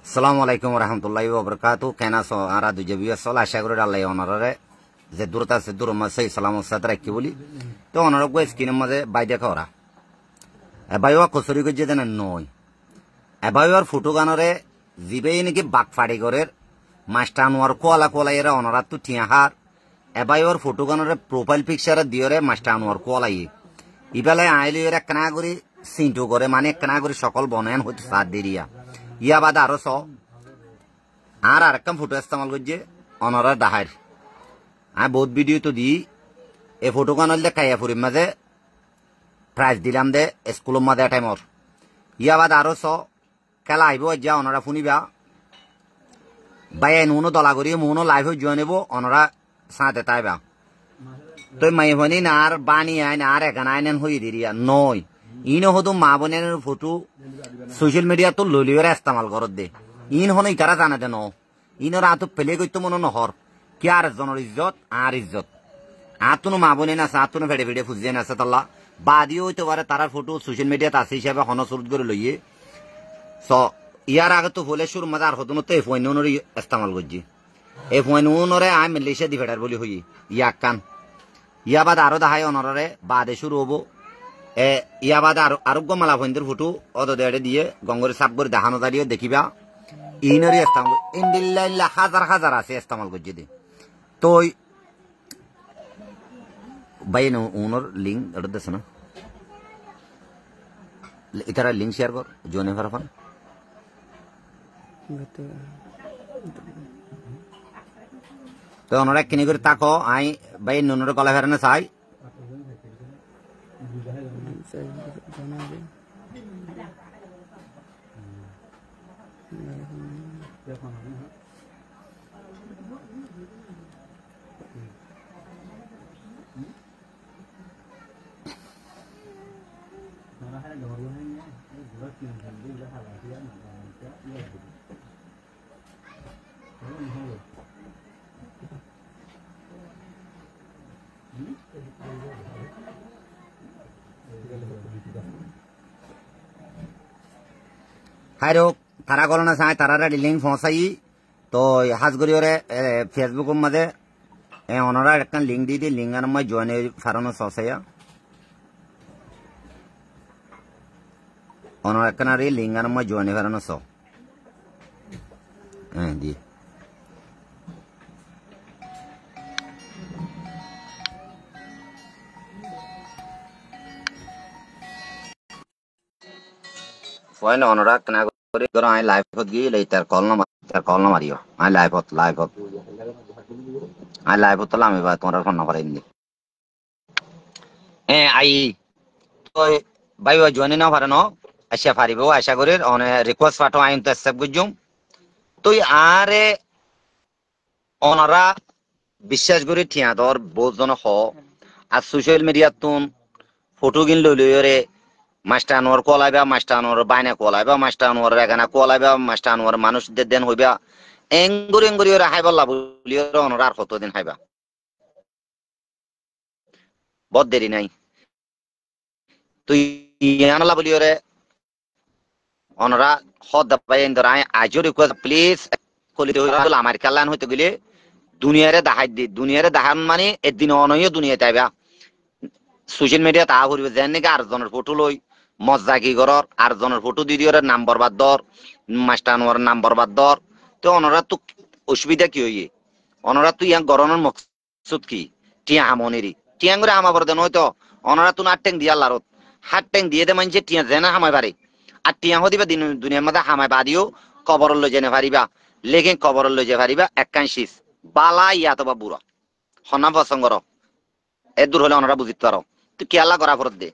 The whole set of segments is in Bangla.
আসসালামু আলাইকুম রহমতুল্লাহি ওবরকাতু কেনা আর দুজে বিয়াসল আশা করি আল্লাহ অনারে যে দূরতা আছে দূর মাসে সালামত সাথে রাখি বলি তো অনার গো স্ক্রিনের মাঝে বাই দেখা ওরা এবাইও কসরি গজে দেন নয় এবাইওর ফটো গানরে জিবেই নাকি বাক ফাড়ি করে মাস্টার আনোয়ার কোয়ালা কোয়ালা এরা অনারা তো টিয়াহার এবাইওর ফটো গানরে প্রোফাইল পিকচারে দিয়রে মাস্টার আনোয়ার কোয়ালাই ইবেলায় আইলি এরা কেনা করি সিন্টু করে মানে কেনা করি সকল বনায়ন হইতে সাথ দিরিয়া ইয়া বাদে আরো আর আরেকটা ফটো ইস্তেমাল করছে অনারা ডাহার আমি বহুত ভিডিও তো দিই এই ফটো কান হলে খাইয়া ফুরির মাঝে প্রাইজ দিলাম দে স্কুলের মাঝে টাইমর ইয়া বাদে আরো খেলা আইব যা অনারা শুনিবা বাই নুনো দলা করি মুনো লাইভ হয়ে জয় নেব অনারা সাঁতে তাইবা তো মাই হনি না আর বানি আইন আর এখানে আইন হয়ে দিরিয়া নয় ইনো হতো মা বোনের ফটো সোশ্যাল মিডিয়া তো ললিওরে ইস্তেমাল করত দে ইন হন ইতারা জানে দে ন ইনর আতো পেলে গইতো মনে নহর কি আর জনের ইজ্জত আর ইজ্জত আতুনো মা বোনে আছে আতুনো ফেড়ে ফেড়ে ফুজিয়ে আছে তাল্লা বাদিও হইতে পারে তারার ফটো সোশ্যাল মিডিয়াতে আছে হিসাবে হনসরুদ করে লইয়ে ইয়ার আগে তো বলে সুর মজার হতো তো এই ফোন ইস্তেমাল করছি এই ফোন আই মিলিশে দি ফেডার বলি হই ইয়াক কান ইয়া বাদ আরো দেখায় অনরে বাদে শুরু হবো ইয়া বাদে আরোগ্য মালা ফোনদের ফটো অত দেড়ে দিয়ে গঙ্গরে সাপ করে দেখানো দাঁড়িয়ে দেখিবা ইনরি ইস্তেমাল ইনবিল্লাহ হাজার হাজার আছে ইস্তেমাল করছি দি তো ভাই উনর লিঙ্ক এটা দেশ না ইতারা লিঙ্ক শেয়ার কর জোনে ফারফান তো ওনারা কিনে করে তাকো আই ভাই নুনের গলা ফেরানো চাই হাইরো তারা গল না চাই তারা লিঙ্ক পৌঁছাই তো হাজগরি ওরে ফেসবুকের মাঝে ওনারা একটা লিঙ্ক দিয়ে দিই লিঙ্কের মই জয়েন ফারানো সসাইয়া ওনারা একটা লিঙ্কের মই জয়েন ফারানো স হ্যাঁ দিয়ে ফয়ন ওনারা কেনা করে ধরো আই লাইভ হত গিয়ে লই তার কল না মারিও আই লাইভ হত আমি বা তোমার ফোন নাম্বার ইনি আই তো ভাই ওই জয়েন না পারে ন আশা পারিব আশা করি অনে রিকোয়েস্ট পাঠো আইন তো অ্যাকসেপ্ট করজুম তো আরে ওনারা বিশ্বাস করে ঠিয়া দর বহুজন হ আর সোশ্যাল মিডিয়া তুন ফটো কিন লইরে মাস্টার আনোয়ার কলাইবা মাস্টার আনোয়ার বাইনা কলাইবা মাস্টার আনোয়ার এখানে কলাইবা মাস্টার আনোয়ার মানুষদের দেন হইবা এঙ্গুরি ওরা হাইবা লাভলি ওরা আর কতদিন হাইবা বদ দেরি নাই তুই আনলা বলি ওরে ওনারা হদ দাবাই ধর আজও রিকোয়েস্ট প্লিজ কলিতে হইল আমার খেলান হইতে গেলে দুনিয়ারে দেখান মানে একদিন অনয় দুনিয়াতে আইবা সোশ্যাল মিডিয়া তা করিবে যেন নাকি আরেকজনের ফটো লই মজা কি করর আরেকজনের ফটো দি দিয়ে নাম্বার বাদ দর মাস্টার আনোয়ার নাম্বার বাদ দর তো ওনারা তো অসুবিধা কি হইয়ে ওনারা তো ইয়াং গরনের মকসুদ কি টিয়া হামনেরি টিয়াং করে হামাবার দেন হয়তো ওনারা তো না ট্যাং দিয়া লারত হাত ট্যাং দিয়ে দে মানছে টিয়া যেন হামাই পারে আর টিয়া হদিবা দুনিয়ার মধ্যে হামাই বাদিও কবর লই জেনে পারিবা লেকিন কবর লই যে পারিবা একাংশিস বালা ইয়া তো বা বুড়া হনা পছন্দ এ দূর হলে ওনারা বুঝিতে পারো তুই কেলা করা ফরত দে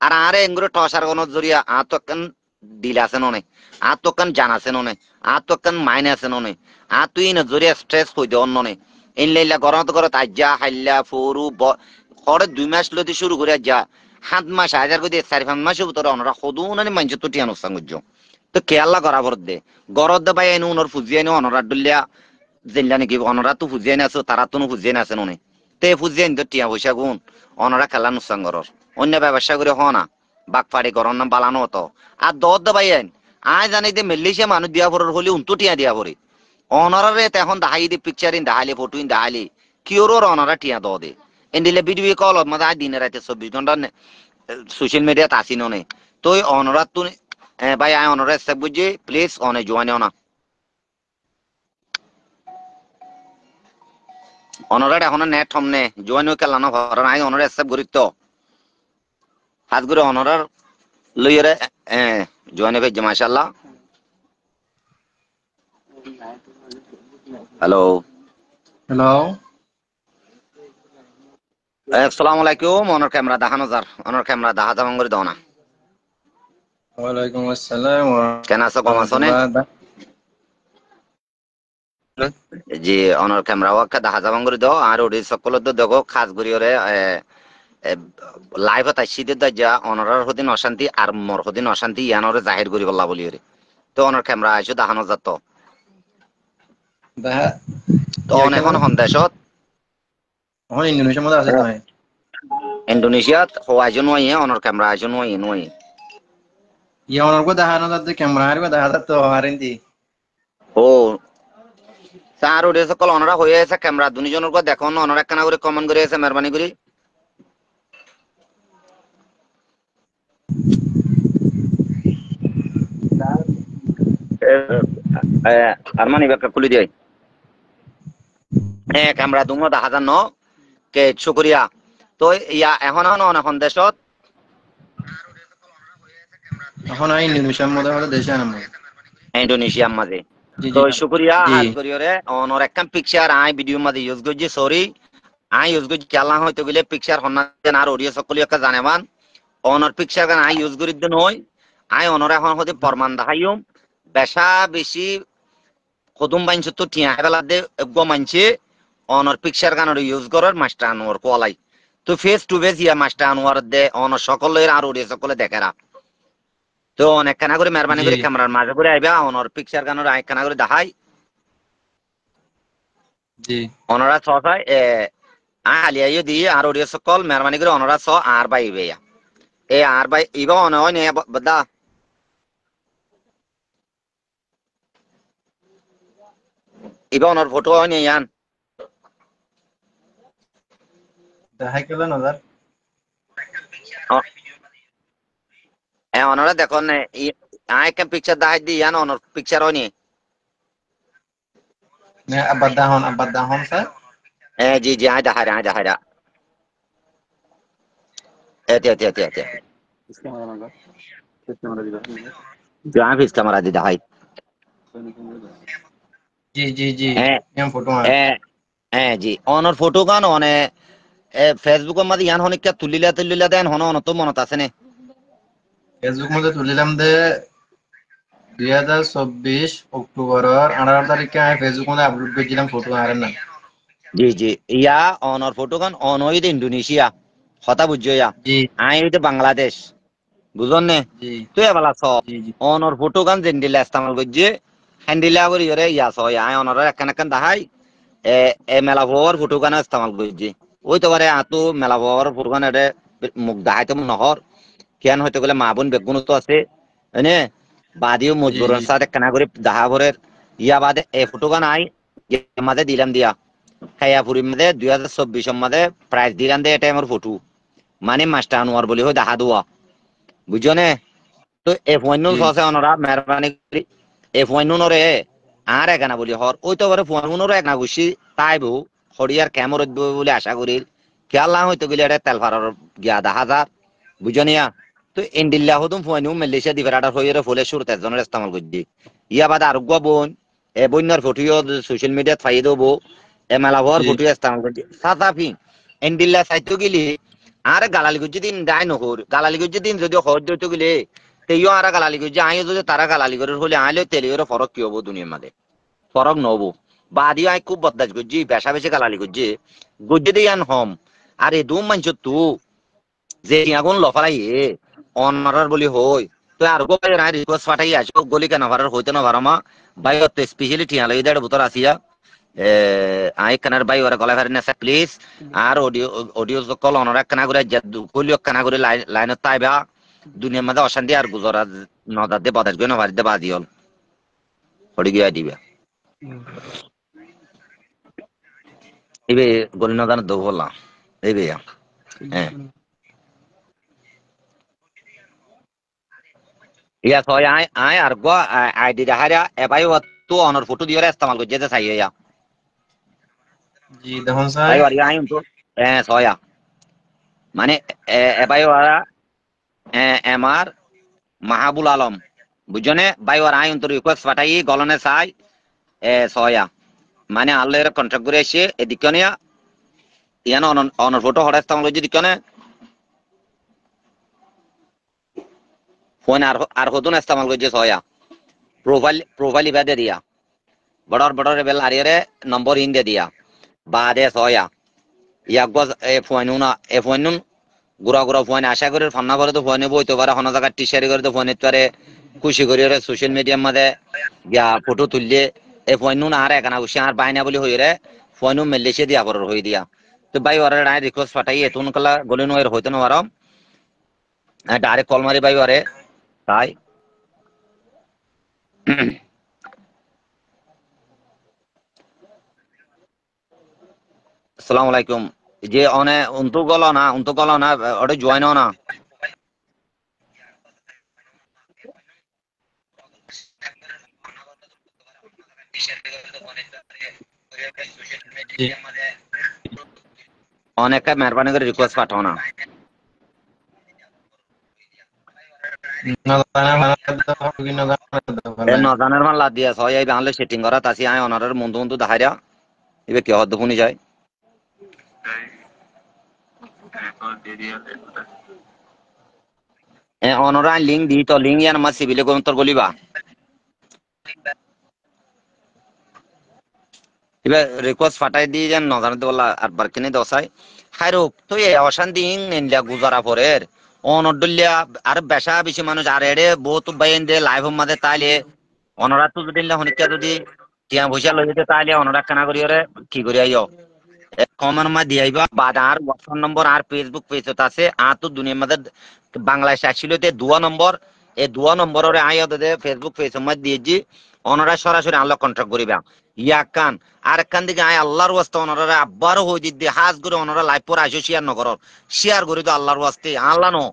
আর আরে এঙ্গুরে টসার কোন জরিয়া আতকান দিল আছে ননে আতকান জান আছে ননে আতকান মাইনে আছে ননে তুই না জরিয়া স্ট্রেস হই দে অন্যনে ইনলাইলা গরমত করে তাজ্জা হাইল্লা ফরু খড়ে 2 মাস লইতে শুরু করে যা 7 মাস হাজার কই দে 4-5 মাস ভিতরে ওনারা খদুনানি মানছে তো টিয়ানো সঙ্গজ তো কেলা করা ফরত দে গরদ দে ভাই এনু ওনর ফুজিয়ে নি ওনরা ডুলিয়া জেনলা নাকি ওনরা তো ফুজিয়ে না আছে তারা তো ফুজিয়ে না আছে ননে তে ফুজিয়ে নি টিয়া পয়সা গুণ ওনরা খেলা নুসাঙ্গরর অন্য ব্যবসা করে হ না বাক ফাড়ি করন না বালানো হতো আর দর দবাই আয় জানি যে মালয়েশিয়া মানুষ দিয়া পড়ার হলে উনতো টিয়া দিয়া পড়ে অনারে এখন দাহাই দি পিকচার ইন দাহালি ফটো ইন দাহালি কিওর অনারা টিয়া দ দে এন্ডিলে ভিডিও কল মত আজ দিনে রাতে 24 ঘন্টা সোশ্যাল মিডিয়াত আসি ননে তো অনরা তো ভাই আয় অনরা সব বুঝে প্লিজ অনে জোয়ানে না অনরা এখন নেট হমনে জোয়ানে কেলানো হর আয় অনরা সব গুরুত্ব হাত করে অনরার লইরে জোয়ানে ভাই মাশাআল্লাহ হ্যালো হ্যালো আসসালামু আলাইকুম অনর ক্যামেরা দেখানো যার অনর ক্যামেরা দেখা যাবেন করে দাও না ওয়ালাইকুম আসসালাম কেন আছো কম আছো নে জি অনর ক্যামেরা ওয়াক্কা দেখা যাবেন করে দাও আর ওডি সকল তো দেখো খাস করিওরে লাইভ তাই সিদে যা অনরার হদিন অশান্তি আর মোর হদিন অশান্তি ইয়ানরে জাহির করি বললা বলি রে তো অনর ক্যামেরা আইছো দেখানো যাত তো এখন সন্দেশত ইন্দোনেশিয়ার মধ্যে আছে তো ইন্দোনেশিয়াত হওয়াইছো নয় অনর ক্যামেরা আইছো নয় নয় ইয়া ওনারকে দেখানো যাচ্ছে ক্যামেরা হারিবে দেখা যাচ্ছে হারিন্দি ও স্যার ওডি সকল অনরা হয়ে আছে ক্যামেরা দুনিজনের কো দেখো অনরা একখানা করে কমেন্ট করে আছে মেহরবানি করি আরমানি ব্যাখ্যা খুলি দিয়ে ক্যামেরা দুমো দেখা যান কে শুক্রিয়া তো ইয়া এখন এখন দেশত এখন ইন্দোনেশিয়ার মধ্যে হলো দেশে আনাম ইন্দোনেশিয়ার মাঝে তো শুক্রিয়া হাত করিওরে অনর একখান পিকচার আই ভিডিও মাঝে ইউজ করছি সরি আই ইউজ করছি খেলা হয়তো গেলে পিকচার হন্না আর অডিও সকলি একটা জানেমান অনর পিকচার গান আই ইউজ করি দিন হই আই অনর এখন হতে প্রমাণ দেখাইম বেশা বেশি কদম বাইনছ তো টিয়া হেবেলা দে গো মানছে অনর পিকচার গানের ইউজ করার মাস্টার আনোয়ার কোয়ালাই তো ফেস টু ফেস ইয়া মাস্টার আনোয়ার দে অনর সকলের আর অডিও সকলে দেখারা তো অনেক খানা করে মেহরবানি করে ক্যামেরার মাঝে করে আইবা অনর পিকচার গানের আই খানা করে দেখাই জি অনরা ছয় আলিয়াইও দি আর অডিও সকল মেহরবানি করে অনরা ছ আর বাই বেয়া এ আর বাই ইবা অনয় নে বদা ইবা অনর ফটো হয় নে ইয়ান দেখাই কেলা নজর অনরা দেখো নে আই ক্যান পিকচার দেখাই দি ইয়ান অনর পিকচার হয় নি নে আব্বা দাহন স্যার জি জি আই দেখাই এতে জা ফিস ক্যামেরা দি দেখাই জি জি জি এম ফটো জি অনর ফটো গান অনে ফেসবুকের মধ্যে ইয়ান হনিকা তুলিলা দেন হন অনত মনত আছে নে ফেসবুক মধ্যে তুলিলাম দে 2024 অক্টোবরের 18 তারিখে আমি ফেসবুক মধ্যে আপলোড করেছিলাম ফটো হারেন না জি জি ইয়া অনর ফটো গান অনইদ ইন্দোনেশিয়া কথা বুঝছো ইয়া আই হইতে বাংলাদেশ বুঝন নে তুই এবালা ছ অনর ফটো গান জেন্ডিলা ইস্তেমাল করছে হ্যান্ডিলা করি রে ইয়া ছ আই অনর একখান দেখাই মেলা ভর ফটো গান ইস্তেমাল করছে ওই তো পারে আতো মেলা ভর ফটো গান এটা মুখ দেখাই তো নহর কেন হয়তো গেলে মা বোন বেগুন তো আছে হয়নে বাদিও মজবুরের সাথে একখানা করে দেখা ভরের ইয়া বাদে এ ফটো গান আই মাঝে দিলাম দিয়া হাইয়াপুরির মধ্যে 2024 মধ্যে প্রাইজ দিলাম দে এটা আমার ফটো মানে মাস্টার আনোয়ার বলি হয় দেখা দোয়া বুঝছো নে তো F1 সসে অনরা মেহরবানি করি F1 নরে আর একানা বলি হর ওই তো করে F1 নরে একনা গুছি তাইবো হরিয়ার ক্যামেরা দিব বলে আশা করি খেলা হয়তো গেলে এটা তেল ফারার গিয়া 10,000 বুঝছো নিয়া তো ইন্ডিল্লা হদুম F1 মালয়েশিয়া দিবেরাটা হইরে ফলে শুরুতে জনের ইস্তেমাল করছি ইয়া বাদ আর বোন এ বন্যার ফটো সোশ্যাল মিডিয়াত ফাইয়ে দেবো এমেলা ভর ফটো ইস্তেমাল করছি সাতাফি ইন্ডিল্লা সাইতো গেলি আর গালালি গুজি দিন দায় নহর গালালি গুজি দিন যদি হজ দিতে গেলে তেইও আর গালালি গুজি আইও যদি তারা গালালি করে হলে আইলে তেলিওর ফরক কি হবো দুনিয়ার মাঝে ফরক নহবো বাদিও আই খুব বদদাস গুজি বেশা বেশি গালালি গুজি দিয়ে আন হম আর এ দুম মানছ তু যে আগুন লফালাই অনারার বলি হই তো আর গো রাই রিকোয়েস্ট পাঠাই আসো গলি কেন ভারার হইতে না ভারামা বাই অত স্পেশালি টিয়া লই দেড় বুতর আসিয়া আই কানার বাই ওরা গলা ভারি না প্লিজ আর অডিও কল অনরা কানা করে কলিও কানা করে লাইনত তাইবা দুনিয়ার মধ্যে অশান্তি আর গুজরা নদার দিয়ে বাতাস গিয়ে নবারিতে বাদি হল পড়ে গিয়ে দিবে এবে গলি নদান দো বললাম এবে হ্যাঁ ইয়া সয় আয় আয় আর গো আইডি দেখারা এবাই তো অনর ফটো দিয়ে ইস্তেমাল করছে যে চাই ইয়া জি দেখুন স্যার ভাই আর আই তো হ্যাঁ সয়া মানে এবাই ওরা এমআর মাহাবুল আলম বুঝনে ভাই ওর আই তো রিকোয়েস্ট পাঠাই গলনে চাই সয়া মানে আল্লাহর কন্ট্রাক্ট করে এসে এদিকে নিয়া ইয়ান অনর ফটো হঠাৎ ইস্তেমাল করছে দিকে ফোন আর হতো না ইস্তেমাল করছে সয়া প্রোফাইল ইবাদে দিয়া বড়র বেল আরিয়ারে নম্বর ইন দে দিয়া বাদে সয়া ইয়াক গজ এ ফোনুন গুড়া ফোন আশা করি ফান্না করে তো ফোনে বইতে পারে হন জায়গা টিশারি করে তো ফোনে তারে খুশি করি সোশ্যাল মিডিয়ার মধ্যে গিয়া ফটো তুললে এ ফোনুন আর একানা খুশি আর বাইনা বলি হই রে ফোনু মেলেছে দিয়া বড় হই দিয়া তো ভাই ওরে রায় রিকোয়েস্ট পাঠাই এতুন কলা গলি নয়ের হইতো না আরাম ডাইরেক্ট কল মারি ভাই ওরে তাই আসসালামু আলাইকুম যে অনে উন্তু গলো না ওটা জয়েন না জি অনেকটা মেহরবানি করে রিকোয়েস্ট পাঠাও না নজানের মান লাদ দিয়া ছয় এই বাংলা সেটিং করা তাসি আয় অনারের বন্ধু দেখাইরা এবে কি হদ্দ শুনি যায় অনরা লিঙ্ক দি তো লিঙ্ক ইয়ান আমার সিভিলে কোন তোর বলিবা এবার রিকোয়েস্ট পাঠাই দিয়ে যেন নজানতে বলা আর বার কিনে দশাই হাইরুক তো এই অশান্তি নিন্দা গুজারা পরের অনডলিয়া আর বেশা বেশি মানুষ আর এড়ে বহুত বাইন দে লাইভ মাঝে তাইলে অনরা তো যদি হনিকা যদি টিয়া পয়সা লই যেতে তাইলে অনরা কেনা করি ওরে কি করি আইও কমেন্ট মা দিয়ে আইবা বাদ আর হোয়াটসঅ্যাপ নম্বর আর ফেসবুক পেজত আছে আর তো দুনিয়ার মধ্যে বাংলাদেশ আসছিল তে দুয়া নম্বর এই দুয়া নম্বর ওরে আইও দে ফেসবুক পেজের মধ্যে দিয়েছি অনরা সরাসরি আনলক কন্ট্রাক্ট করিবা ইয়া কান আর কান দিকে আয় আল্লাহর ওয়াস্তে অনরা আব্বারও হই দিদি হাজ করে অনরা লাইভ পর আইসো শেয়ার নকর শেয়ার করি তো আল্লাহর ওয়াস্তে আল্লাহ নো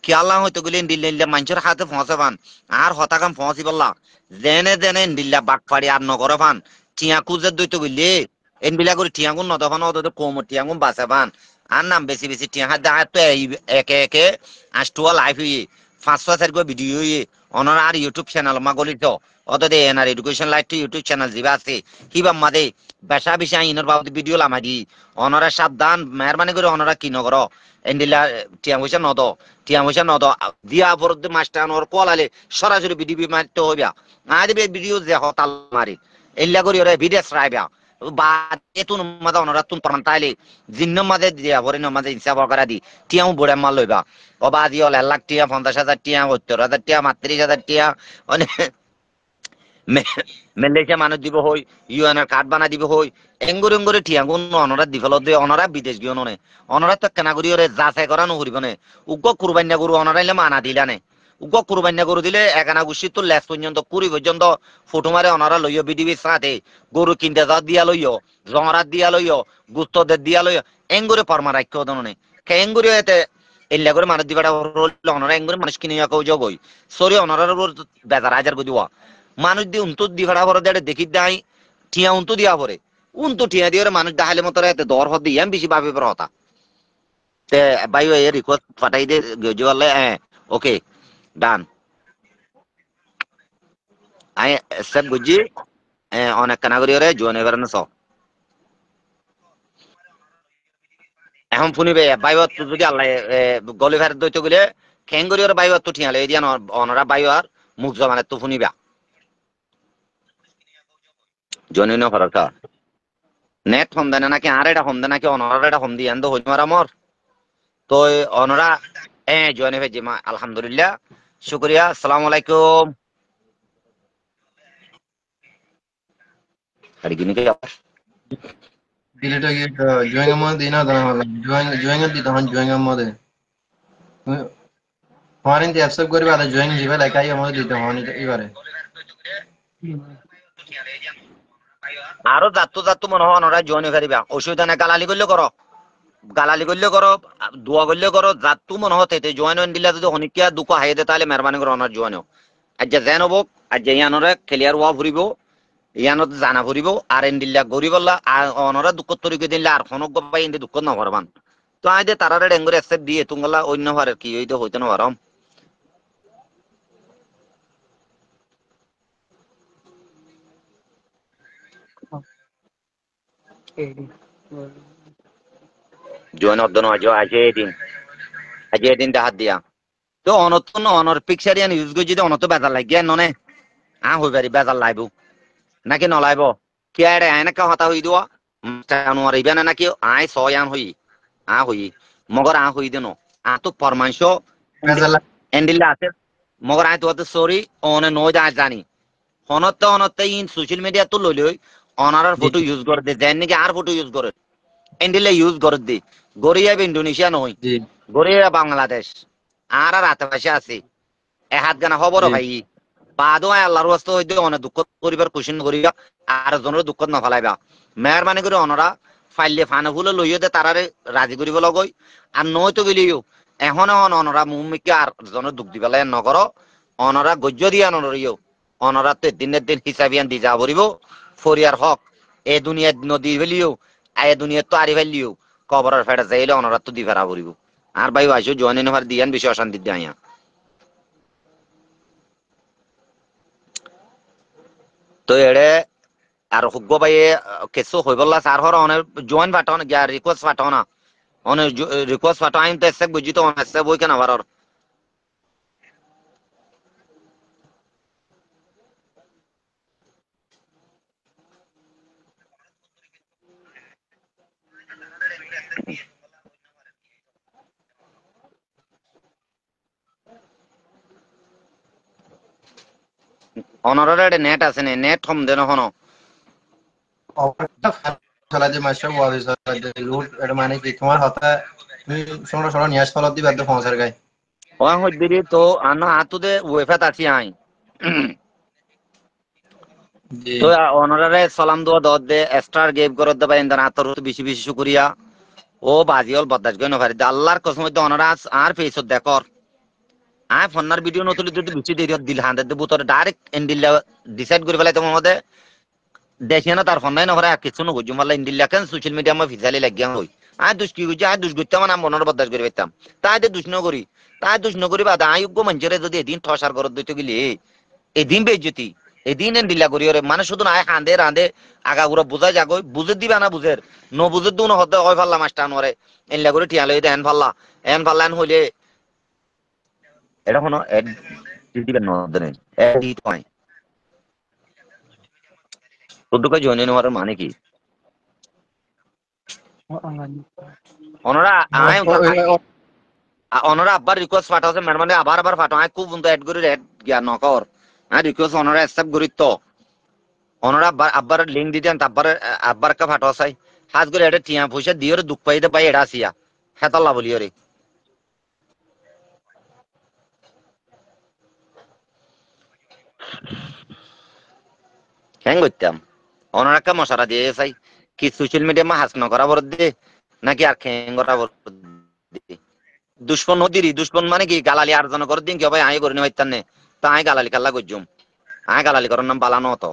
কি আল্লাহ হয়তো গেলে দিল্লি মানুষের হাতে ফসে পান আর হতাকাম ফসি বললা জেনে জেনে দিল্লা বাক পাড়ি আর নগরে পান টিয়া কুজের দইতে গেলে এনবিলা করে টিয়াগুন নদফান অত কম টিয়াগুন বাঁচে পান আর নাম বেশি বেশি টিয়া হাত দেয় তো একে একে আষ্টুয়া লাইভ হইয়ে 5-6 ভিডিও হইয়ে অনার আর ইউটিউব চ্যানেল মা গলিত অত দে এনার এডুকেশন লাইট ইউটিউব চ্যানেল যিবা আছে হিবা মাদে বেশা বেশি ইনর বাবদ ভিডিও লামা দি অনারা সাবধান মেহরবানি করে অনারা কি নগর এন্ডিলা টিয়া পয়সা নদ দিয়া বরদ মাস্টার ওর কলালে সরাসরি ভিডিও মারতে হইবা আদি ভিডিও যে হতাল মারি এল্লা করি ওরে ভিডিও রাইবা বা এতুন মাদা অনরা তুন পারমান তাইলে জিন্ন মাদে দিয়া ভরে নমাদে হিসাব করা দি টিয়াও বড়ে মাল লইবা অবা দি হল 1 লাখ টিয়া 50,000 টিয়া 70,000 টিয়া 32,000 টিয়া মানে মেলেশিয়া মানুষ দিব হই ইউএনএর কার্ড বানা দিব হই এঙ্গুরে টিয়া গুণ অনরা দিফল দে অনরা বিদেশ গিয়ে ননে অনরা তো কেনা করি ওরে যাচাই করা নহরিব নে উগ্র কুরবান্না গরু অনরাইলে মানা দিলানে উগ্র কুরবান্না গরু দিলে একানা গুছি তো লেস পর্যন্ত কুড়ি পর্যন্ত ফটো মারে অনারা লইও বিডিবির সাথে গরু কিনতে যা দিয়া লইও জংরাত দিয়া লইও গুস্তদের দিয়া লইও এঙ্গুরে পরমা রাখ্য দননে কে এঙ্গুরে এতে এল্লা করে মানুষ দিবাটা অনরা এঙ্গুরে মানুষ কিনে কেউ জগই সরি অনরার বেজার হাজার দিওয়া মানুষ দিয়ে উন্তু দি ভাড়া ভরে দেড়ে দেখি দেয় ঠিয়া উন্তু দিয়া ভরে উন্তু ঠিয়া দিয়ে মানুষ দেখালে মতো এতে দর হতে ইয়াম বেশি ভাবে পর হতা তে ভাই এ রিকোয়েস্ট পাঠাই দে গজওয়ালে ওকে ডান আই সব বুঝি অনেক কানা করি ওরে জোন এবার না সব এখন শুনিবে ভাই যদি আল্লাহ গলি ফেরত দইতে গেলে খেং করি ওরে ভাই তো ঠিয়ালে এই দিয়া অনরা ভাই আর মুখ জমানে তো শুনিবা জনি না ফরকা নেট হম দেনা নাকি আর এটা হম দেনা নাকি অনরা এটা হম দিয়ে আনতো হইমার আমর তো অনরা জয়েন হয়েছে মা আলহামদুলিল্লাহ শুক্রিয়া আসসালামু আলাইকুম hari gini kayak ডিলিট হয়ে গিয়ে জুয়েঙ্গের মধ্যে দিই না দাঁড়া হলাম জুয়েঙ্গের দিতে হন জুয়েঙ্গের মধ্যে হওয়ার ইন্তি অ্যাকসেপ্ট করি বাদে জয়েন দিবে লেখাই আমাদের দিতে হওয়ানি এবারে আরো যাত্তু মনে হয় ওনারা জয়েন করিবা অসুবিধা নাই গালালি করলে করো দোয়া করলে করো যাত্তু মনে হতে জয়েন দিলে যদি অনেকিয়া দুঃখ হাইয়ে দে তাহলে মেহরবানি করে ওনার জয়েন আজ যেন হব আজ ইয়ানরে খেলিয়ার ওয়া ফুরিব ইয়ানত জানা ফুরিব আর এন দিল্লা গরি বললা আর অনরা দুঃখ তরিকে দিলে আর খনক গবাই এনে দুঃখ না ভরবান তো আই দে তারারে ডেঙ্গুরে অ্যাকসেপ্ট দিয়ে তুঙ্গলা অন্য হারে কি হইতে না পারম জয়েন অর্ধন আজ এদিন ডাহাত দিয়া তো অনতন অনর পিকচার ইয়ান ইউজ করে যদি অনত বেজার লাগিয়া ননে হই পারি বেজার লাইব নাকি নলাইব কি আরে আয় নাকি হতা হই দিও জানুয়ারি বেনা নাকি আয় ছয়ান হই হই মগর হই দেন তো ফরমাংশ এন্ডিল্লা আছে মগর আয় তো সরি অনে নয় যা জানি অনতে ইন সোশ্যাল মিডিয়া তো লইলই অনার ফটো ইউজ করে দে দেন নাকি আর ফটো ইউজ করে এন্ডিল্লা ইউজ করে দে গরিয়া ইন্ডোনেশিয়া নয় গরিয়া বাংলাদেশ আর আশেপাশে আছে এ হাত গানা খবর ভাই বাদও আল্লাহর ওয়াস্তে হইতে অনেক দুঃখ করিবার কুশিন করিবা আর জনের দুঃখ না ফেলাইবা মেহরবানি করে অনরা ফাইলে ফানে ফুলে লইও দে তারারে রাজি করিব লগই আর নয় তো গেলিও এখন অনরা মুমিকে আর জনের দুঃখ দিবেলাই নকর অনরা গজ্য দিয়া নরিও অনরা তো দিনের দিন হিসাবিয়ান দি যা বলিব ফরিয়ার হক এ দুনিয়া নদী ফেলিও এ দুনিয়া তো আরি ফেলিও কবরের ফেড়ে যাইলে অনরা তো দি ফেরা বলিব আর ভাই আইসো জয়েন ইনভার দিয়ান বেশি অশান্তি দিয়ে আইয়া তো এড়ে আর হুগ্গ ভাই কেসো হই বললা স্যার হর অনে জয়েন পাঠাও না রিকোয়েস্ট পাঠাও না অনে রিকোয়েস্ট পাঠাও আইন তো এসে বুঝি তো এসে বই কেন আবার অনরে নেট আছে নেট হম দেন হনো চলা যে মাস্টার ওয়াবি চলা যে রুট এটা মানে কি তোমার হতা তুমি সোনা সোনা নিয়াস ফলত দিবা তো পৌঁছার গায় ওয়াং হই দিরি তো আনা হাতু দে ওয়েফাত আছি আই তো অনরে সালাম দোয়া দদ দে এক্সট্রা গেভ করত দে বাইন আতর বেশি বেশি শুকরিয়া ও বাজিওল বদাস গয় নফারি আল্লাহর কসম হইতে অনরা আর ফেসত দেখর আই ফন্নার ভিডিও নতুন যদি বেশি দেরি দিল হান্দে দে বুতর ডাইরেক্ট এন্ডিলা ডিসাইড করে ফেলাই তোমার মধ্যে দেখিয়ে না তার ফন্নাই নফরে কিছু ন বুঝুম আল্লাহ ইন্ডিলা কেন সোশ্যাল মিডিয়া মা ফিজালি লাগিয়া হই আই দুষ কি বুঝি আই দুষ করতাম না মনের বদাস করে পাইতাম তাই দে দুষ নগরি তাই দুষ নগরি বাদ আয়োগ্য মঞ্জরে যদি এদিন ঠসার করত দিতে গেলে এদিন বেজ্জতি এদিন এন্ডিলা করি ওরে মানে শুধু আয় কান্দে রাঁধে আগাগুড়া বুঝাই যাগই বুঝে দিবা না বুঝের ন বুঝে দু না হতে হয় ফাল্লা মাস্টার নরে এনলা করে টিয়া লই দেন ফাল্লা এন ফাল্লা হইলে এটা কোনো এড দিবেন না দেন এড দিতে হয় তোদুকে জয়েন নেওয়ার মানে কি ওনারা আয় ওনারা আবার রিকোয়েস্ট পাঠাছে মানে আবার পাঠাও আয় খুব এড করে এড জ্ঞান নকর আয় রিকোয়েস্ট ওনারা অ্যাকসেপ্ট করি তো ওনারা আবার লিঙ্ক দিতেন আবার কা ফাটো চাই হাজ করে এটা টিয়া পয়সা দিয়ে দুঃখ পাইতে পাই এটা আসিয়া হেতল্লা বলি ওরে হ্যাং করতাম ওনারা কা মশারা দিয়ে চাই কি সোশ্যাল মিডিয়া মা হাস নকরা বর দে নাকি আর খেং করা বর দে দুশ্মন হদিরি দুশ্মন মানে কি গালালি আর জন করে দিন কি ভাই আই করে নিবাইতান নে তা আই গালালি কাল্লা গজ্জুম আই গালালি করার নাম বালানো হতো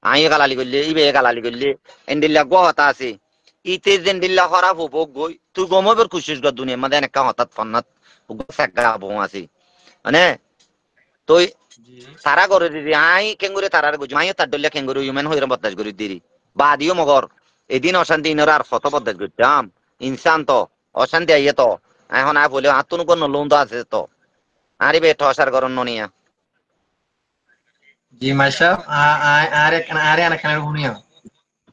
আই গালালি করলে ইবে গালালি করলে এন্ডিল্লা গো হতা আছে ইতে জেন্ডিল্লা খারাপ হবো গই তুই গমবের খুশিস গা দুনিয়া মানে এনেকা হঠাৎ ফন্নাত সাকা বো আছে মানে তুই সারা করে দিদি আই কেঙ্গুরে তারার গজু আই তার দলিয়া কেঙ্গুরে ইউমেন হইরা বদাস করে দিদি বাদিও মগর এদিন অশান্তি ইনর আর কত বদাস করতাম ইনসান তো অশান্তি আইয়ে তো এখন আয় বলে আতুন কোন লোন তো আছে তো আরে বে ঠসার করন ননিয়া জি মাস্টার আরে আনা কানে হুনিয়া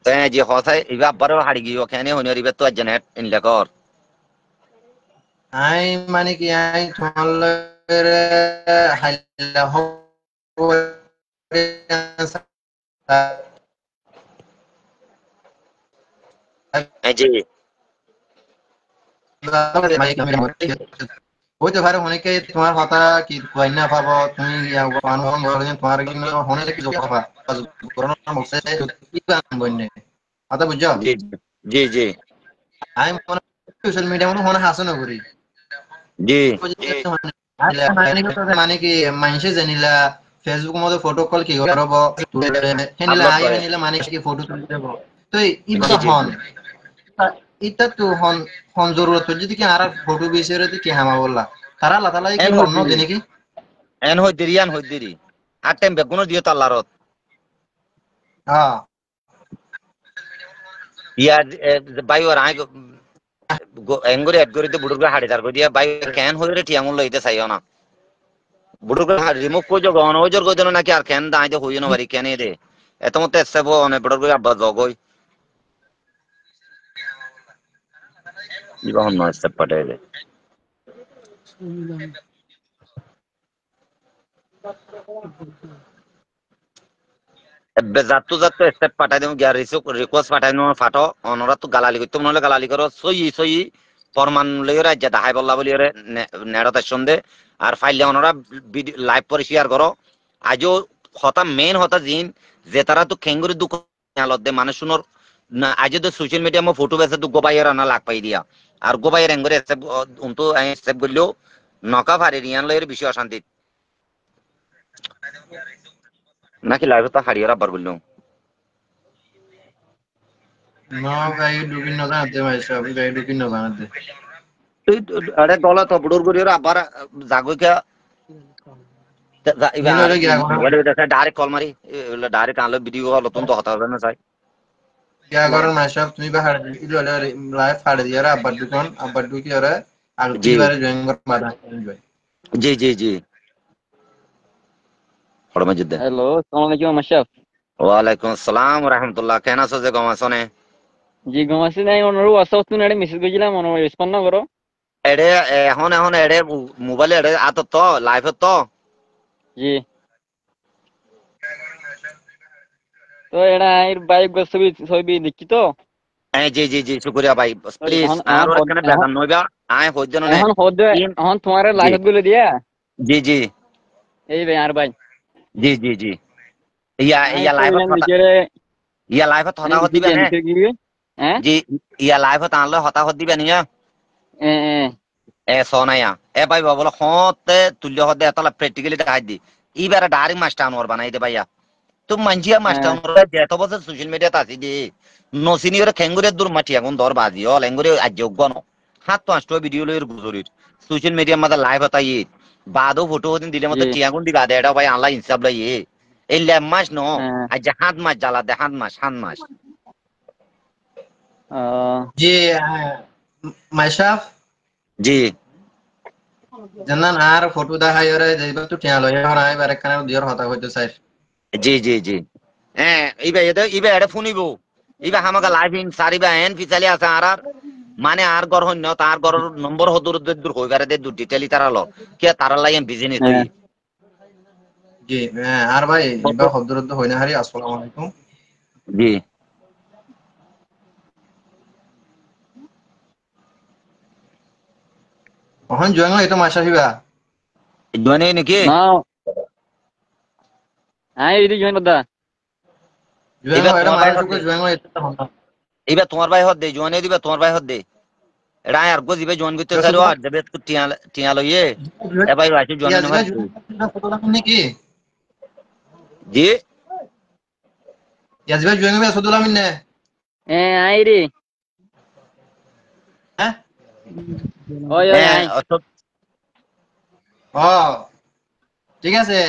তাই যে হসাই ইবা আবার হাড়ি গিয়ে ওখানে হনিয়া রিবে তো জেনেট ইনলে কর আই মানে কি আই তোমার হাইলা হো জি হইতে পারে অনেকে তোমার কথা কি কই না পাবো তুমি অনুমান করে তোমার কি হনে কি জোক পাবা করোনা বলছে কি গান বইনে কথা বুঝছো জি জি জি আমি মনে সোশ্যাল মিডিয়া মনে হনে হাসনা করি জি মানে কি মানুষে জানিলা ফেসবুক মধ্যে ফটো কল কি করব হেনিলা আপলোড আই করে হেনিলা মানে কি ফটো তুলে দেব তো জি ইবা জি হন ইতা তো হন হন জরুরত যদি কি আর ফটো বিষয়ে কি হামা বললা তারা আল্লাহ তাআলা কি এন অন্য হইদিরি দেনে কি এন হইদিরি আন হইদিরি আর টাইম বেগুনো দিও তাল্লারত হ্যাঁ year by or I angry add করিতে বুড়ুকে হাড়ি তার কই দিয়া বাই ক্যান হইরে টিয়াঙ্গুল লইতে চাইও না বুড়ুকে রিমুভ কই জগ অন ওজর কই দেন নাকি আর ক্যান দাইতে হইও না বাড়ি ক্যানে দে এত মতে এসব অনে বুড়ুকে আব্বা জগই ইবা হন না স্টেপ পাঠাইলে যাত্তু যাত্তু স্টেপ পাঠাই দিও গিয়া রিকোয়েস্ট পাঠাই নো ফাটো অনরা তো গালালি করতে মনে হলে গালালি করো সই সই ফরমান লইরে রাজ্য দাহাই বল্লা বলি রে নেড়ত সন্ধে আর ফাইলে অনরা লাইভ করে শেয়ার করো আজও হতা মেন হতা জিন যে তারা তো খেঙ্গুরি দুঃখ আলত দে মানে শুনোর না আজ তো সোশ্যাল মিডিয়া মো ফটো বেসে তো গোবাইয়ের আনা লাগ পাই দিয়া আর গোবাইয়ের এঙ্গরে উন্তু সেভ করলেও নকা ফারে রিয়ান লয়ের বিষয় অশান্তি নাকি লাইভ তো হারিয়ে রাবার বললো No, ভাই ঢুকিন না জানাতে ভাই সব ভাই ঢুকিন না জানাতে আরে গলা তো বুড়োর গুড়ির আবার জাগো কে নীল আর হলে গিয়া করার মোবাইলে দেখা ডাইরেক্ট কল মারি ডাইরেক্ট আনলো ভিডিও কল তুমি তো হতা হবে না চাই মাই সব তুমি বা হাড়ে ইলো হলে লাইভ হাড়ে দিয়া আব্বার ঢুকি ওরে আর জি দুইবারে জয়েন কর বাধা জি জি জি হরমজিদ হ্যালো আসসালামু আলাইকুম মাশরাফ ওয়ালাইকুম আসসালাম রাহমাতুল্লাহ কেন আছো যে গমাসনে জি গমাসি নাই অনরু হোয়াটসঅ্যাপ তুন এডে মেসেজ কইছিলাম অন রেসপন্ড না করো এডে এখন এখন এডে মোবাইলে এডে আত তো লাইভ তো জি তো এডা আইর বাইক গো ছবি ছবি দেখি তো জি জি জি শুকরিয়া ভাই তো প্লিজ এখন আর এখন ওর এখানে বেগান নইবা আয় হইজন নে এখন হদে এখন তোমারে জি লাইভ গুলো দিয়া জি জি এই ভাই আর ভাই জি জি জি ইয়া আই ইয়া লাইভ কইলাম কথা নিজেরে ইয়া লাইভ আনি হতা হত দিছি দিবে নে জানতে গিয়ে হ্যাঁ জি ইয়া লাইভ আনলে হতা হত দিবে নিয়া এ এ এ সোনায়া এ ভাই বাবল হতে তুল্য হতে এতলা প্র্যাকটিক্যালি দেখাই দি ইবারে ডাইরেক্ট মাস্টার আনোয়ার বানাই দে ভাইয়া তো মানজিয়া মাস্টার আনোয়ার যেত বছর সোশ্যাল মিডিয়াতে আসি দি নসিনিয়র খেঙ্গুরে দূর মাটি এখন দর বাজি হল এঙ্গুরে আযোগ্য ন হাত পাঁচটা ভিডিও লইর গুজরির সোশ্যাল মিডিয়ার মধ্যে লাইভ হতাই বাদও ফটো দিন দিলে মতো জি টিয়াগুন দি গাদে এটা ভাই আল্লাহ ইনসাফ লাই এই ল্যাব মাস ন আজ হাত মাস জ্বালা দে হাত মাস জি মাইশাফ জি জানান আর ফটো দেখাই ওরে যাইবা তো টিয়া লই এখন আই বারে কানে দিওর হতা হইতে চাই জি জি জি হ্যাঁ ইবে এটা শুনিব ইবে আমাকে লাইভ ইন সারিবা এন পিছালি আছে আর মানে আর গর হন্য তার গর নম্বর হদুর দূর হইবারে দে দূর ডিটেইলি তারা ল কে তারা লাই বিজনেস হই জি আর ভাই ইবা হদ্দরদ্দ হই না হারি আসসালামু আলাইকুম জি এখন জয়েন হই তো মাশরাফিবা জনে নাকি না আই এডি জয়েন করদা জয়েন এবার হই এটা তোমার ভাই মায়ের সুকে হদ্দে জয়েন হই এটা হন এবার তোমার ভাই হদ্দে জনে দিবে তোমার ভাই হদ্দে এটা আর গো দিবে জন করতে চাইরো আর দেবে টিয়া টিয়া লইয়ে এ ভাই রাইতে জনে ইয়াজিবা নমার ফটো লাগাম নাকি জি ইয়াজিবা জয়েন হবে ফটো লাগাম নে এ আই রে হ্যাঁ ওই ওই হ্যাঁ আই ও ঠিক আছে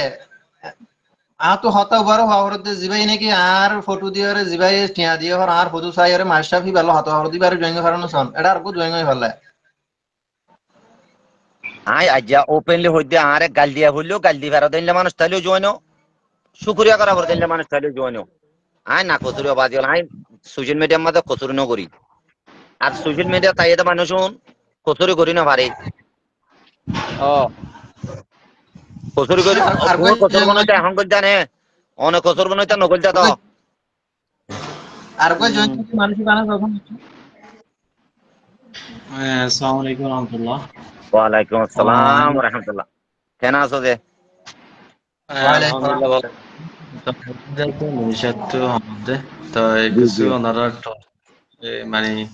তো হতা বারো হরতে জিবাই নাকি আর ফটো দিয়ে জিবাই টিয়া দিয়ে হর আর ফটো চাই আর মাশরাফি ভালো হতা হর দিবার জয়েন করানো সন এটা আর কো জয়েন হই ভালো আই আজ্জা ওপেনলি হইতে আরে গাল দিয়া হইলো গাল দিবার দিলে মানুষ তাইলেও জয়েনও শুক্রিয়া করা করে দিলে মানুষ তাইলেও জয়েনও আই না কচুরি বাজি আই সোশ্যাল মিডিয়ার মধ্যে কচুরি ন করি আর সোশ্যাল মিডিয়া তাই এটা মানুষ কচুরি করি না পারে ও কচুরি করি আর কোন কচুর বনাইতে এখন কইতা নে অনেক কচুর বনাইতে নকলতা তো আর কো জয়েন মানুষ বানা যখন আসসালামু আলাইকুম রহমতুল্লাহ ওয়ালাইকুম আসসালাম ওয়া রাহমাতুল্লাহ। কেন আছো যে? ওয়ালাইকুম আলহামদুলিল্লাহ ভালো। তো যাইতে ভবিষ্যৎ তো আমাদের তো জি কিছু জি ওনারা মানে জি।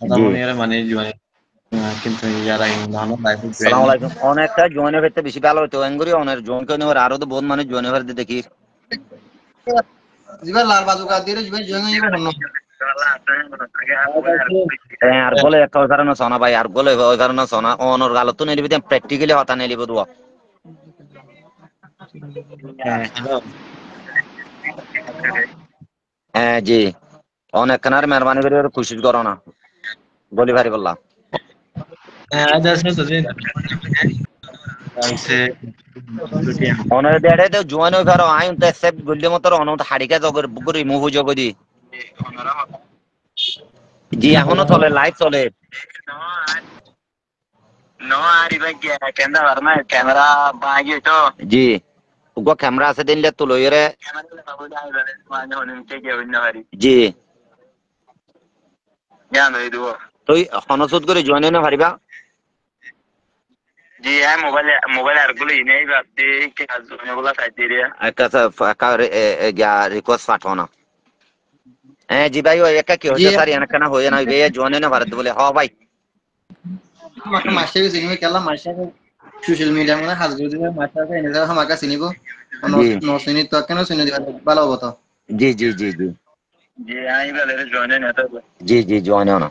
আদামনিয়ার মানে জীবনে কিন্তু যারা ইন্ধানো লাইফে জয়েন আসসালামু আলাইকুম। অনেকটা জয়েন হইতে বেশি ভালো হইতো এঙ্গুরি অনের জয়েন করে নেওয়ার আরো তো বহুত মানুষ জয়েন হইতে দেখি। জিবা লাল বাজুকা দিয়ে জিবা জঙ্গ জিবা হন্ন আর গলে একটা ওই কারণে সোনা ভাই আর গলে ওই কারণে সোনা অনর গালত তো নেলিবি প্র্যাকটিক্যালি হতা নেলিব দুয়া। হ্যালো হ্যাঁ জি। অনেক খানার মেহরবানি করে কোশিশ করো না বলি ভারি বললাম। হ্যাঁ আজ আসলে তো যে তাইছে অনের দেড়ে তো জয়েন হই পারো আই তো সেভ গল্লি মতো অনত হাড়িকা জগর বুকুরি মুভু জগদি। জি এখনো চলে লাইভ চলে। জি উগো ক্যামেরা আছে দিনলে তো লইরে জি তুই হনসুদ করে জয়েন না পারিবা। জি হ্যাঁ মোবাইল আর গুলো ইনেই বাতি কাজ গুলো সাইতে রে একটা রিকোয়েস্ট পাঠাও না। হ্যাঁ জি ভাই ওই একা কি জি হইছে স্যার এনকা না হই না বে জয়েন না ভারত বলে হ ভাই। আমাকে মাসে সিনেমা খেলা মাসে সোশ্যাল মিডিয়া মানে হাজগুর দিবে মাসে এনে যাও আমাকে চিনিব জি নো চিনি তো কেন চিনি দিবা ভালো হবো তো জি জি জি জি জি আই বলে জয়েন না তো জি জি জয়েন না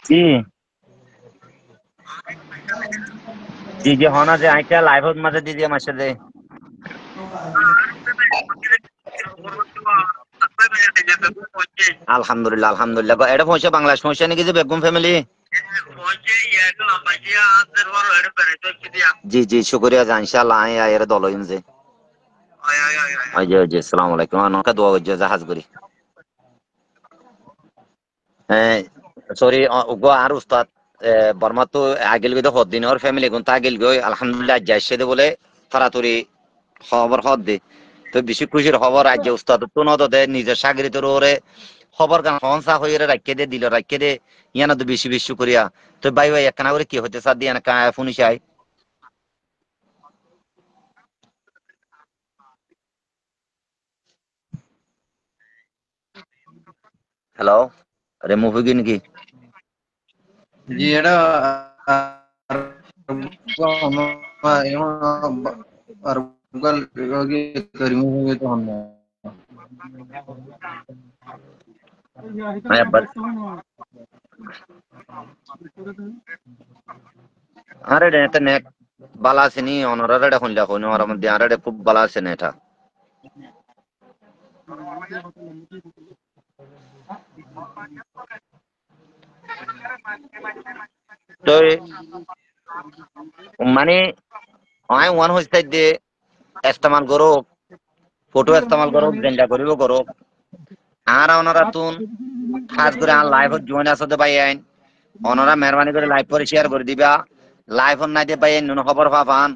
জি জি জি হনা যে আইটা লাইভ মাঝে দিদি আমার সাথে আলহামদুলিল্লাহ আলহামদুলিল্লাহ এটা পৌঁছে বাংলাদেশ পৌঁছে নাকি যে বেগম ফ্যামিলি। জি জি শুক্রিয়া যা ইনশাআল্লাহ আই এর দল হইম যে জি আসসালামু আলাইকুম নকা দোয়া করજો জাহাজ করি। হ্যাঁ সরি উগো আর উস্তাদ বর্মা তো আগেল গিয়ে হদ দিন ওর ফ্যামিলি গুন আগেল গই আলহামদুলিল্লাহ যাইছে দে বলে তাড়াতাড়ি খবর হদ দে তো বেশি খুশির খবর আজ যে উস্তাদ তো নদ দে নিজের সাগরিতের ওরে খবর গান হনসা হইরে রাখকে দে দিল রাখকে দে ইয়ানা তো বেশি বেশি করিয়া তো ভাই ভাই একখানা করে কি হতে সাদ দিয়ে না ফোন চাই। হ্যালো রিমুভ হয়ে গিয়ে নাকি জি এটা আর গুগল রিমুভ হয়ে তো হন্ন আরে এটা নেট বালা আছে নি অনরা রেডা হইলা হইন আর মধ্যে আরে খুব বালা আছে না এটা তো মানে আই ওয়ান হইছে দে ইস্তেমাল করো ফটো ইস্তেমাল করো গেঞ্জা করিব করো আর ওনারা তুন খাস করে আর লাইভ জয়েন আসতে ভাই আইন ওনারা মেহরবানি করে লাইভ করে শেয়ার করে দিবা লাইভ নাই দিয়ে ভাই নুন খবর পাবান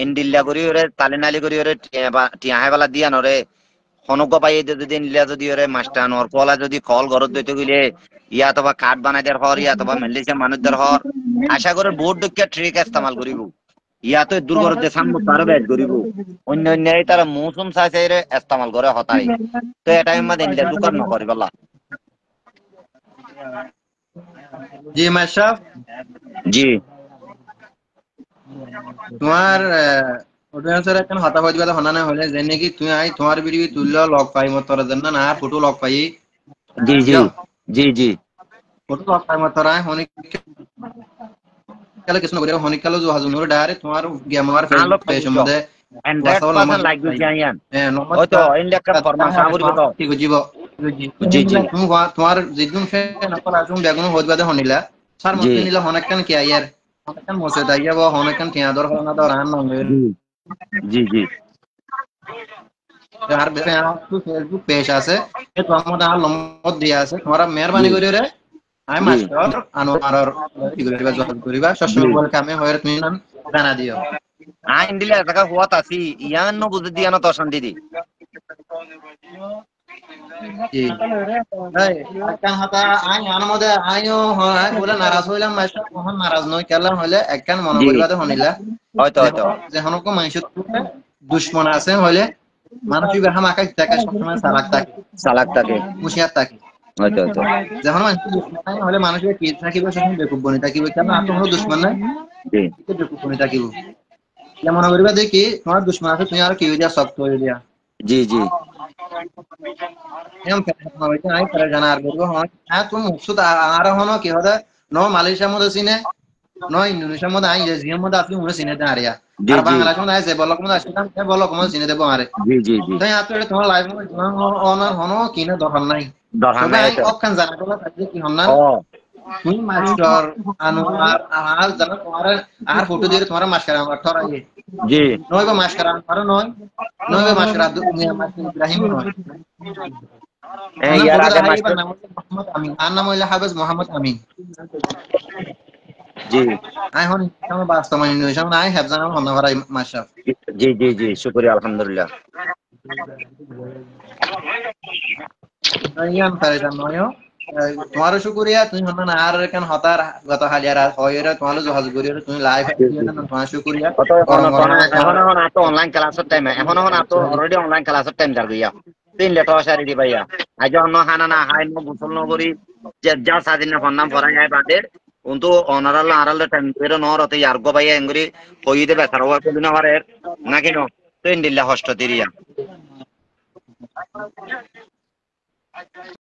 ইন্ডিল্লা করি ওরে তালিনালি করি ওরে টিয়া হেবালা দিয়া নরে হনক পাই যদি নিলা যদি ওরে মাস্টার নর কলা যদি কল ঘরত দইতে গেলে ইয়া অথবা কার্ড বানাই দেওয়ার হর ইয়া অথবা মেলিছে মানুষদের হর আশা করে বোর্ড দুঃখে ট্রিক ইস্তেমাল করিব ইয়া তো দুর্গর দেশান তারও ব্যাচ করিব অন্য অন্য তারা মৌসুম চাইছে ইস্তেমাল করে হতাই তো এটা মধ্যে ইন্ডিয়া দোকান নকরি বলা। জি মাশরাফ জি তোমার অডিয়েন্সের এখন হতা হয়ে যাবে হনা না হলে যে নাকি তুমি আই তোমার ভিডিও তুললো লগ পাই মত তোরা জানা না ফটো লগ পাই জি জি জি জি ফটো লগ পাই মত তোরা হনি কালে কিছু না করে হনি কালে जो হাজুন ওর ডাইরেক্ট তোমার গেমার পেজ মধ্যে 100% লাইক দিছি আইয়ান ওই তো ইনলেকা ফরমান সাবুরি তো ঠিক জীব জি জি তুমি তোমার জিদুন ফে নকল আজুম বেগুন হদ বাদে হনিলা স্যার মত নিলা হনাকান কি আয়ার হনাকান মোসে দাইয়া বা হনাকান টিয়া দর হনা দর আন নঙ্গে জি জি আর ফেসবুক পেজ আছে এ তোমার মধ্যে আর নম্বর দিয়া আছে তোমরা মেহরবানি করে রে আই মাস্টার আনোয়ার কি করিবা জব করিবা সবসময় ওয়েলকামে হয়ে তুমি জানা দিও আইন দিলে টাকা হুয়াত আছি ইয়ান ন বুঝে দিয়া না তো শান্তি দি জি এই একখান হাতা আই আন মধ্যে আইও হয় বলে নারাজ হইলাম মাসা তখন নারাজ নই কেলাম হইলে একখান মনে জি করিবা তো হনিলা হয়তো হয়তো যে হনক মানুষ দুশ্মন আছে হইলে মানুষ বেহাম আকাশ থাকে সবসময় সালাক থাকে চালাক থাকে হুঁশিয়ার থাকে হয়তো হয়তো যখন মানুষ দুশ্মন নাই হলে মানুষের কি থাকিবে সেখানে বেকুব বনি থাকিবে কেন আর তোমার দুশ্মন নাই জি বেকুব বনি থাকিব মনে করিবা দেখি তোমার দুশ্মন আছে তুমি আর কি হয়ে দিয়া শক্ত হয়ে দিয়া জি জি এম আই করে জানা আর বলবো হ্যাঁ তুমি মুকসুদ আর হনো কি হদা ন মালয়েশিয়ার মধ্যে সিনে ন ইন্দোনেশিয়ার মধ্যে আই জিয়ার মধ্যে আপনি মনে সিনে দেন আরিয়া জি আর জি বাংলাদেশের মধ্যে আইছে বলক মধ্যে আসলাম বলক মধ্যে সিনে দেবো আরে জি জি জি তাই আপনি তোমার লাইফ মধ্যে অনার হনো কিনা দরকার নাই দরকার তবে নাই আই তো অকান জানা বলা থাকবে কি হন না ও তুমি মাস্টার আনো আর জানা তোমার আর ফটো দিয়ে তোমার মাস্টার আমার ঠরাইয়ে জি নয় বা মাস্টার আমার নয় নয় বা মাস্টার আব্দুল মাস্টার ইব্রাহিম নয় ইয়ার ফটো আগে দেখাই এবার মাস্টার নাম হচ্ছে মোহাম্মদ আমিন আর নাম হইলে হাফেজ মোহাম্মদ আমিন জি আই হন আমার বাস্তব মানে নিয়ে সামনে আই হ্যাভ জানা হন ভাই মাশরাফ জি জি জি শুকরিয়া আলহামদুলিল্লাহ ইয়ান ফারেজান নয় তোমারও শুকরিয়া তুমি হন না আর কেন হতার গত হালিয়ার হয়রা তোমার জহাজ গরিয়া তুমি লাইভ দিয়ে না তোমার শুকরিয়া অত গরম গরম এখন এখন আতো অনলাইন ক্লাসের টাইম এখন এখন আতো অলরেডি অনলাইন ক্লাসের টাইম যার গিয়া তিন লেটো সারি দি ভাইয়া আজ অন্য হানা না হাই ন গোসল নগরি যে যা সাদিন না ফন্নাম ফরাই আই বাদে কিন্তু অনারাল আরাল টাইম বেরো নরতে ইয়ার গো ভাইয়া এঙ্গুরি হইতে বেসার ওয়া কদিন আমারে নাকি ন তিন দিল্লা হষ্ট দিরিয়া